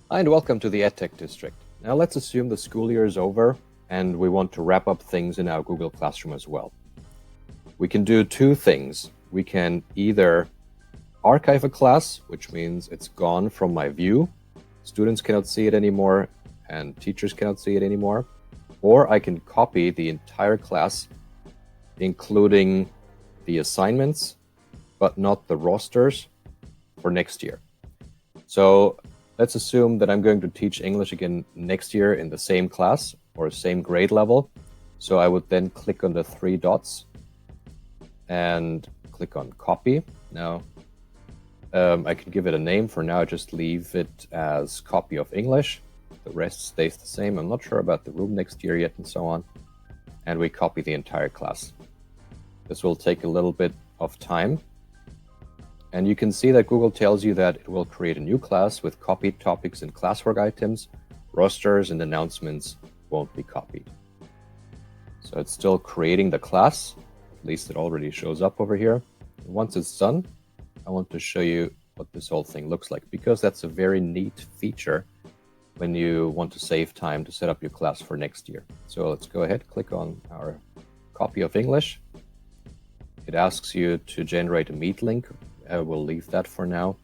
Hi, and welcome to the EdTech District. Now let's assume the school year is over and we want to wrap up things in our Google Classroom as well. We can do two things. We can either archive a class, which means it's gone from my view. Students cannot see it anymore and teachers cannot see it anymore. Or I can copy the entire class, including the assignments, but not the rosters for next year. So let's assume that I'm going to teach English again next year in the same class or same grade level. So I would then click on the three dots and click on copy. Now I can give it a name. For now, just leave it as copy of English. The rest stays the same. I'm not sure about the room next year yet and so on. And we copy the entire class. This will take a little bit of time. And you can see that Google tells you that it will create a new class with copied topics and classwork items. Rosters and announcements won't be copied. So it's still creating the class. At least it already shows up over here. And once it's done, I want to show you what this whole thing looks like, because that's a very neat feature when you want to save time to set up your class for next year. So let's go ahead, click on our copy of English. It asks you to generate a Meet link. We'll leave that for now.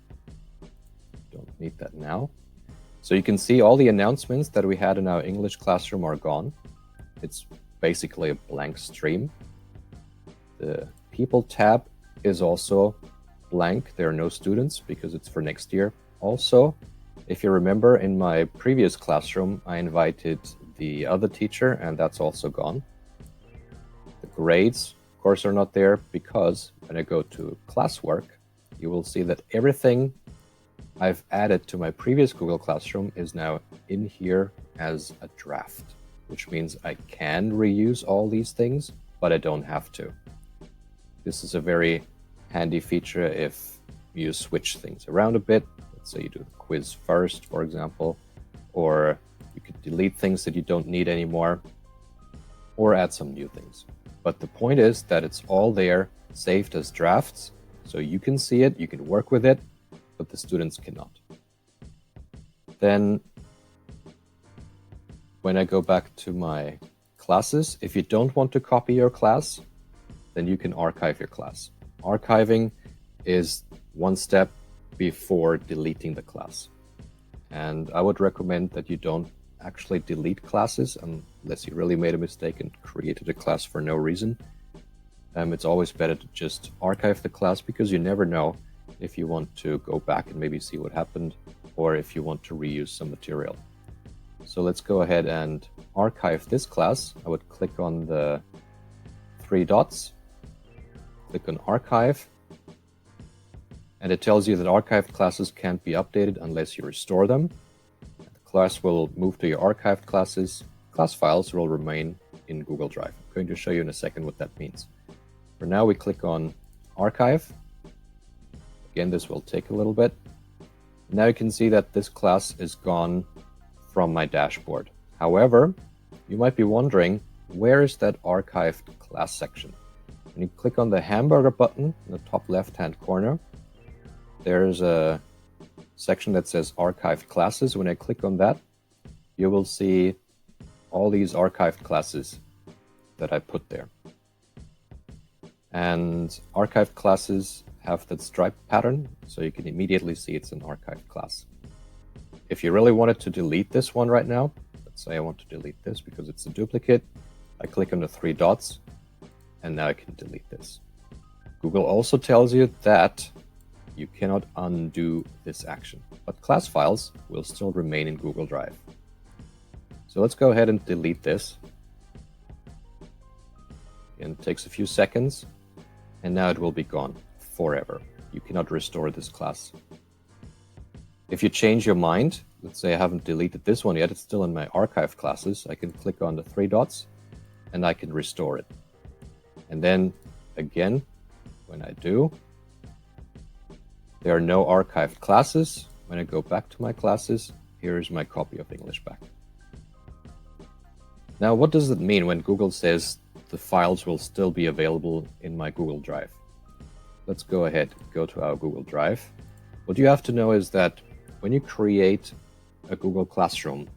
Don't need that now. So you can see all the announcements that we had in our English classroom are gone. It's basically a blank stream. The People tab is also blank. There are no students because it's for next year. Also, if you remember, in my previous classroom, I invited the other teacher, and that's also gone. The grades, of course, are not there because when I go to classwork, you will see that everything I've added to my previous Google Classroom is now in here as a draft, which means I can reuse all these things, but I don't have to. This is a very handy feature if you switch things around a bit. Let's say you do the quiz first, for example, or you could delete things that you don't need anymore, or add some new things. But the point is that it's all there, saved as drafts, so you can see it, you can work with it, but the students cannot. Then when I go back to my classes, if you don't want to copy your class, then you can archive your class. Archiving is one step before deleting the class. And I would recommend that you don't actually delete classes unless you really made a mistake and created a class for no reason. It's always better to just archive the class, because you never know if you want to go back and maybe see what happened, or if you want to reuse some material. So let's go ahead and archive this class. I would click on the three dots, click on archive, and it tells you that archived classes can't be updated unless you restore them. The class will move to your archived classes. Class files will remain in Google Drive. I'm going to show you in a second what that means. For now, we click on archive. Again, this will take a little bit. Now you can see that this class is gone from my dashboard. However, you might be wondering, where is that archived class section? When you click on the hamburger button in the top left-hand corner, there's a section that says archived classes. When I click on that, you will see all these archived classes that I put there. And archived classes have that stripe pattern, so you can immediately see it's an archived class. If you really wanted to delete this one right now, let's say I want to delete this because it's a duplicate, I click on the three dots, and now I can delete this. Google also tells you that you cannot undo this action, but class files will still remain in Google Drive. So let's go ahead and delete this. And it takes a few seconds, and now it will be gone forever. You cannot restore this class. If you change your mind, let's say I haven't deleted this one yet, it's still in my archived classes, I can click on the three dots and I can restore it. And then again, when I do, there are no archived classes. When I go back to my classes, here is my copy of English back. Now, what does it mean when Google says the files will still be available in my Google Drive? Let's go ahead, go to our Google Drive. What you have to know is that when you create a Google Classroom,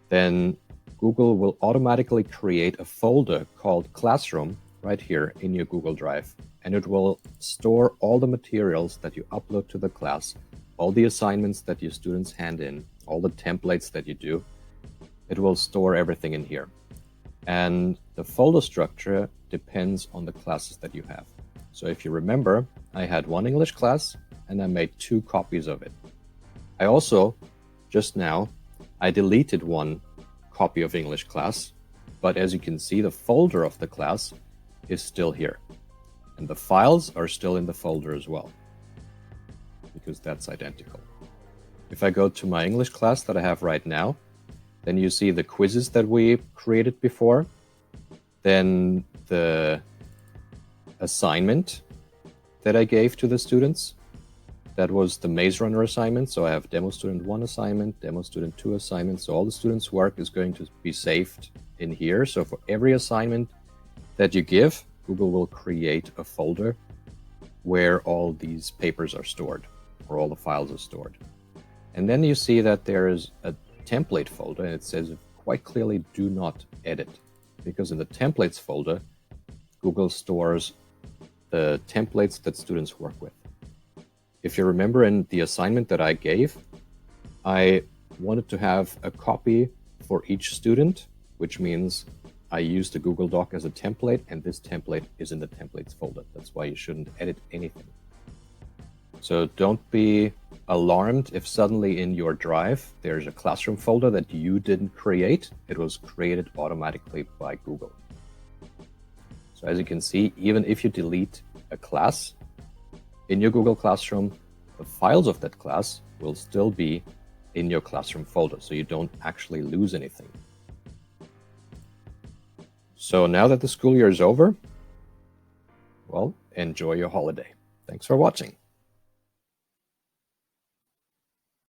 then Google will automatically create a folder called Classroom right here in your Google Drive, and it will store all the materials that you upload to the class, all the assignments that your students hand in, all the templates that you do. It will store everything in here. And the folder structure depends on the classes that you have. So if you remember, I had one English class and I made 2 copies of it. I also, just now, I deleted one copy of English class, but as you can see, the folder of the class is still here. And the files are still in the folder as well, because that's identical. If I go to my English class that I have right now, then you see the quizzes that we created before, then the assignment that I gave to the students. That was the Maze Runner assignment. So I have Demo Student 1 assignment, Demo Student 2 assignment. So all the students' work is going to be saved in here. So for every assignment that you give, Google will create a folder where all these papers are stored, or all the files are stored. And then you see that there is a template folder, and it says quite clearly, do not edit. Because in the templates folder, Google stores the templates that students work with. If you remember in the assignment that I gave, I wanted to have a copy for each student, which means I used the Google Doc as a template, and this template is in the templates folder. That's why you shouldn't edit anything. So don't be alarmed if suddenly in your drive there's a classroom folder that you didn't create. It was created automatically by Google. So as you can see, even if you delete a class in your Google Classroom, the files of that class will still be in your Classroom folder, so you don't actually lose anything. So now that the school year is over, well, enjoy your holiday. Thanks for watching.